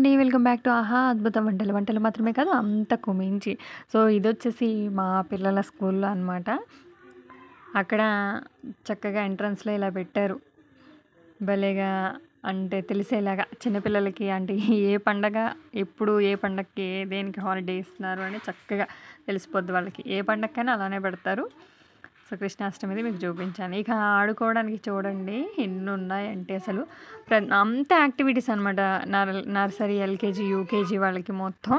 అండి. Welcome back to ఆహా! అద్భుతం వంటలు. వంటలు మాత్రమే కాదు అంతకు మించి. సో, ఇదొచ్చేసి మా పిల్లల స్కూల్‌లో అనమాట. అక్కడ చక్కగా ఎంట్రన్స్‌లో ఇలా పెట్టారు. భలేగా అంటే తెలిసేలాగా చిన్నపిల్లలకి అంటే ఏ పండగ, ఎప్పుడు ఏ పండగకి దేనికి హాలిడే ఇస్తున్నారు అని చక్కగా తెలిసిపోద్ది వాళ్ళకి. ఏ పండగకైనా అలానే పెడతారు. సో, కృష్ణాష్టమిది మీకు చూపించాను. ఇక ఆడుకోవడానికి చూడండి ఎన్నున్నాయంటే అసలు అంతా యాక్టివిటీస్ అనమాట. నర్సరీ, ఎల్‌కేజీ, యూకేజీ వాళ్ళకి మొత్తం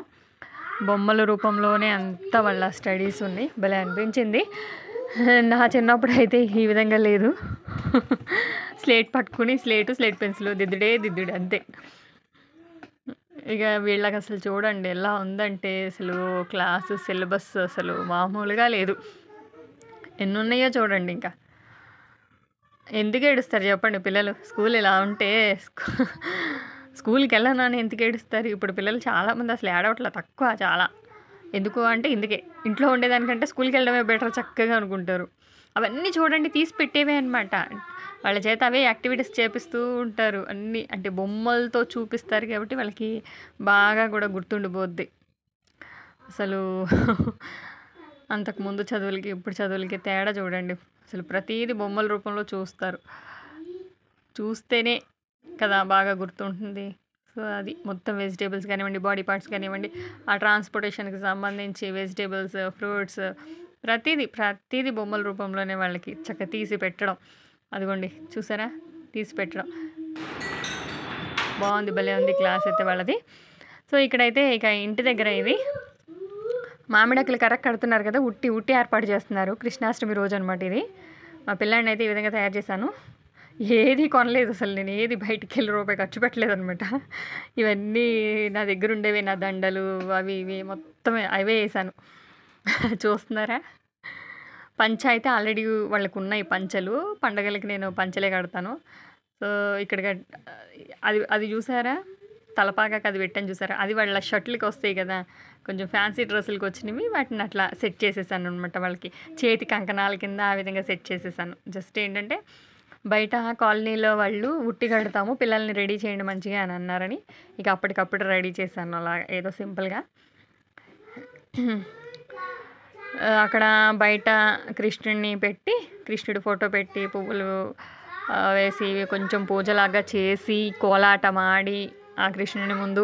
బొమ్మల రూపంలోనే అంతా వాళ్ళ స్టడీస్ ఉన్నాయి. భలే అనిపించింది. నా చిన్నప్పుడైతే ఈ విధంగా లేదు. స్లేట్ పట్టుకుని స్లేట్ పెన్సిలు దిద్దుడు అంతే. ఇక వీళ్ళకసలు చూడండి ఎలా ఉందంటే అసలు క్లాసు సిలబస్ అసలు మామూలుగా లేదు. ఎన్నున్నాయో చూడండి ఇంకా. ఎందుకు ఏడుస్తారు చెప్పండి పిల్లలు? స్కూల్ ఇలా ఉంటే స్కూల్‌కెళ్ళను అని ఎందుకు ఏడుస్తారు? ఇప్పుడు పిల్లలు చాలామంది అసలు ఏడవట్ల తక్కువ చాలా. ఎందుకు అంటే ఇందుకే. ఇంట్లో ఉండేదానికంటే స్కూల్‌కెళ్ళడమే బెటర్ చక్కగా అనుకుంటారు. అవన్నీ చూడండి తీసి పెట్టేవే అనమాట. వాళ్ళ చేత అవే యాక్టివిటీస్ చేపిస్తూ ఉంటారు. అన్నీ అంటే బొమ్మలతో చూపిస్తారు కాబట్టి వాళ్ళకి బాగా కూడా గుర్తుండిపోద్ది. అసలు అంతకుముందు చదువులకి, ఇప్పుడు చదువులకి తేడా చూడండి. అసలు ప్రతీది బొమ్మల రూపంలో చూస్తారు. చూస్తేనే కదా బాగా గుర్తుంటుంది. సో, అది మొత్తం వెజిటబుల్స్ కానివ్వండి, బాడీ పార్ట్స్ కానివ్వండి, ఆ ట్రాన్స్‌పోర్టేషన్‌కి సంబంధించి వెజిటబుల్స్, ఫ్రూట్స్ ప్రతీది బొమ్మల రూపంలోనే వాళ్ళకి తీసి పెట్టడం. అదిగోండి చూసారా? తీసి పెట్టడం. బావుంది. భలే ఉంది క్లాస్ అయితే వాళ్ళది. సో, ఇక్కడైతే ఇక ఇంటి దగ్గర ఇది మామిడాకులు కర్రకు కడుతున్నారు కదా! ఉట్టి ఏర్పాటు చేస్తున్నారు. కృష్ణాష్టమి రోజనమాట ఇది. మా పిల్లాడినైతే ఈ విధంగా తయారు చేశాను. ఏది కొనలేదు అసలు. నేను ఏది బయటికెళ్ళి రూపాయి ఖర్చు పెట్టలేదనమాట. ఇవన్నీ నా దగ్గరుండేవే. నా దండలు అవి ఇవి మొత్తం అవే ఏశాను. చూస్తున్నారా? పంచ అయితే ఆల్రెడీ వాళ్ళకున్నాయి పంచలు. పండగలకి నేను పంచలే కడతాను. సో, ఇక్కడ అది అది చూసారా? తలపాగాకి అది పెట్టాను చూసారా? అది వాళ్ళ షర్ట్‌లకొస్తాయి కదా! కొంచెం ఫ్యాన్సీ డ్రెస్సులకొచ్చినవి వాటిని అట్లా సెట్ చేసేసాననమాట వాళ్ళకి. చేతి కంకణాల కింద ఆ విధంగా సెట్ చేసేసాను. జస్ట్ ఏంటంటే బయట కాలనీలో వాళ్ళు ఉట్టి కడతాము పిల్లల్ని రెడీ చేయండి మంచిగా అని అన్నారని ఇక అప్పటికప్పుడు రెడీ చేశాను అలా ఏదో సింపుల్‌గా. అక్కడ బయట కృష్ణుడిని పెట్టి, కృష్ణుడి ఫోటో పెట్టి పువ్వులు వేసి కొంచెం పూజలాగా చేసి, కోలాటం ఆడి, ఆ కృష్ణుని ముందు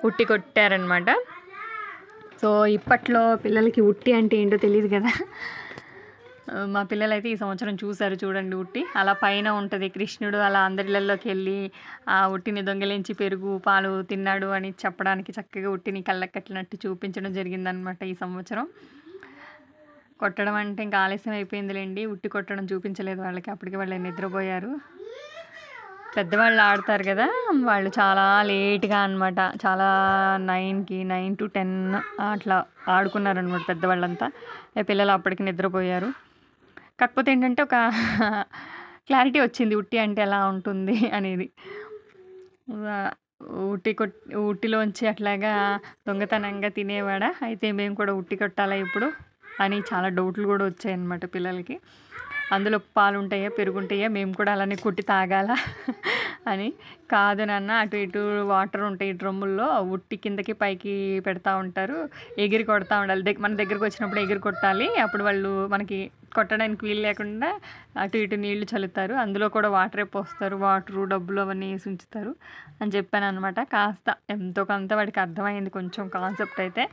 ఉట్టి కొట్టారనమాట. సో, ఇప్పట్లో పిల్లలకి ఉట్టి అంటే ఏంటో తెలీదు కదా! మా పిల్లలైతే ఈ సంవత్సరం చూసారు చూడండి ఉట్టి. అలా పైన ఉంటది కృష్ణుడు అలా అందరిళ్ళలోకెళ్ళి ఆ ఉట్టిని దొంగిలించి పెరుగు, పాలు తిన్నాడు అని చెప్పడానికి చక్కగా ఉట్టిని కళ్ళకి కట్టినట్టు చూపించడం జరిగిందనమాట ఈ సంవత్సరం. కొట్టడం అంటే ఇంకా ఆలస్యం అయిపోయిందిలెండి. ఉట్టి కొట్టడం చూపించలేదు వాళ్ళకి. అప్పటికి వాళ్ళు నిద్రపోయారు. పెద్దవాళ్ళు ఆడతారు గదా! వాళ్ళు చాలా లేట్‌గా అనమాట. చాలా 9-10 అట్లా ఆడుకున్నారనమాట పెద్దవాళ్ళంతా. పిల్లలు అప్పటికి నిద్రపోయారు. కాకపోతే ఏంటంటే ఒక క్లారిటీ వచ్చింది ఉట్టి అంటే ఎలా ఉంటుంది అనేది. ఆహ్, ఉట్టిలోంచి అట్లాగా దొంగతనంగా తినేవాడా? అయితే మేము కూడా ఉట్టి కొట్టాలా ఇప్పుడు? అని చాలా డౌట్లు గూడా వచ్చాయన్నమాట పిల్లలకి. అందులో పాలుంటాయా? పెరుగుంటాయా? మేము కూడా అలానే కొట్టి తాగాలా? అని. కాదు నాన్న అటు ఇటు వాటర్ ఉంటాయి డ్రమ్ముల్లో. ఉట్టి కిందకి పైకి పెడతా ఉంటారు. ఎగిరి కొడతా ఉండాలి. మన దగ్గరకొచ్చినప్పుడు ఎగిరి కొట్టాలి. అప్పుడు వాళ్ళు మనకి కొట్టడానికి వీలు లేకుండా అటు ఇటు నీళ్లు చల్లుతారు. అందులో కూడా వాటరే పోస్తారు. వాటరు, డబ్బులు అవన్నీ ఏసి ఉంచుతారు అని చెప్పాననమాట. కాస్త ఎంతో కొంత వాడికి అర్థమైంది కొంచెం కాన్సెప్ట్ అయితే.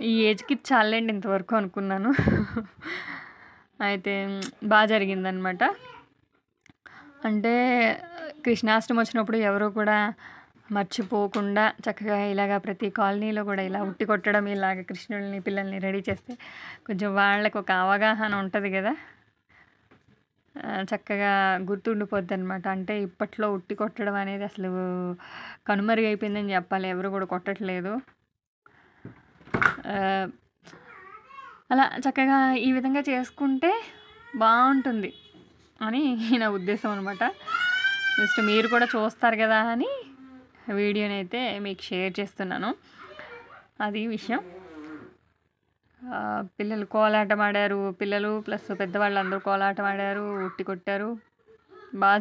ఈ ఏజ్‌కి ఇది చాల్లేండి ఇంతవరకు అనుకున్నాను. అయితే జరిగిందనమాట. అంటే కృష్ణాష్టమి వచ్చినప్పుడు ఎవరు కూడా మర్చిపోకుండా చక్కగా ఇలాగ ప్రతి కాలనీలో కూడా ఇలా ఉట్టి కొట్టడం, ఇలాగ కృష్ణుడిని, పిల్లల్ని రెడీ చేస్తే కొంచెం వాళ్ళకొక అవగాహన ఉంటది గదా! చక్కగా గుర్తుండిపోద్దనమాట. అంటే ఇప్పట్లో ఉట్టి కొట్టడం అనేది అసలు కనుమరుగైపోయిందని చెప్పాలి. ఎవరు కూడా కొట్టట్లేదు. ఆహ్, అలా చక్కగా ఈ విధంగా చేసుకుంటే బావుంటుంది అని నా ఉద్దేశం అనమాట. జస్ట్ మీరు కూడా చూస్తారు కదా అని వీడియోనైతే మీకు షేర్ చేస్తున్నాను. అది విషయం. పిల్లలు కోలాటం ఆడారు. పిల్లలు ప్లస్ పెద్దవాళ్ళందరూ కోలాటం ఆడారు, ఉట్టి కొట్టారు.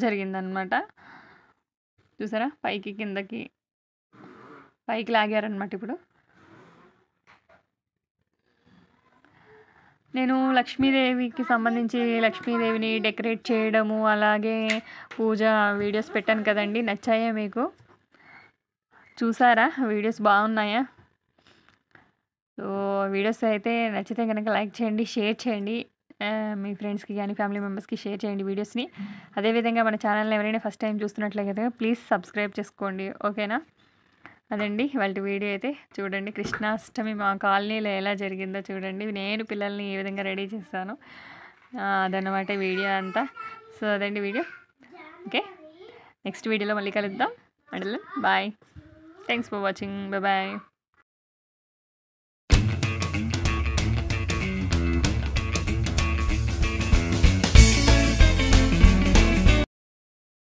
జరిగిందనమాట. చూసారా? పైకి కిందకి పైకి లాగారనమాట ఇప్పుడు. నేను లక్ష్మీదేవికి సంబంధించి లక్ష్మీదేవిని డెకరేట్ చేయడము, అలాగే పూజ వీడియోస్ పెట్టాను కదండి. నచ్చాయా మీకు? చూసారా? వీడియోస్ బాగున్నాయా? సో వీడియోస్ అయితే నచ్చితే కనుక లైక్ చేయండి, షేర్ చేయండి. మీ ఫ్రెండ్స్కి కానీ ఫ్యామిలీ మెంబర్స్కి షేర్ చేయండి వీడియోస్ని. అదేవిధంగా మన ఛానల్ని ఎవరైనా ఫస్ట్ టైం చూస్తున్నట్లయితే ప్లీజ్ సబ్స్క్రైబ్ చేసుకోండి. ఓకేనా? అదండి వాళ్ళ వీడియో అయితే. చూడండి కృష్ణాష్టమి మా కాలనీలో ఎలా జరిగిందో చూడండి. నేను పిల్లల్ని ఏ విధంగా రెడీ చేస్తాను అదన్నమాట వీడియో అంతా. సో అదండి వీడియో. ఓకే, నెక్స్ట్ వీడియోలో మళ్ళీ కలుద్దాం. And bye. Thanks for watching. Bye.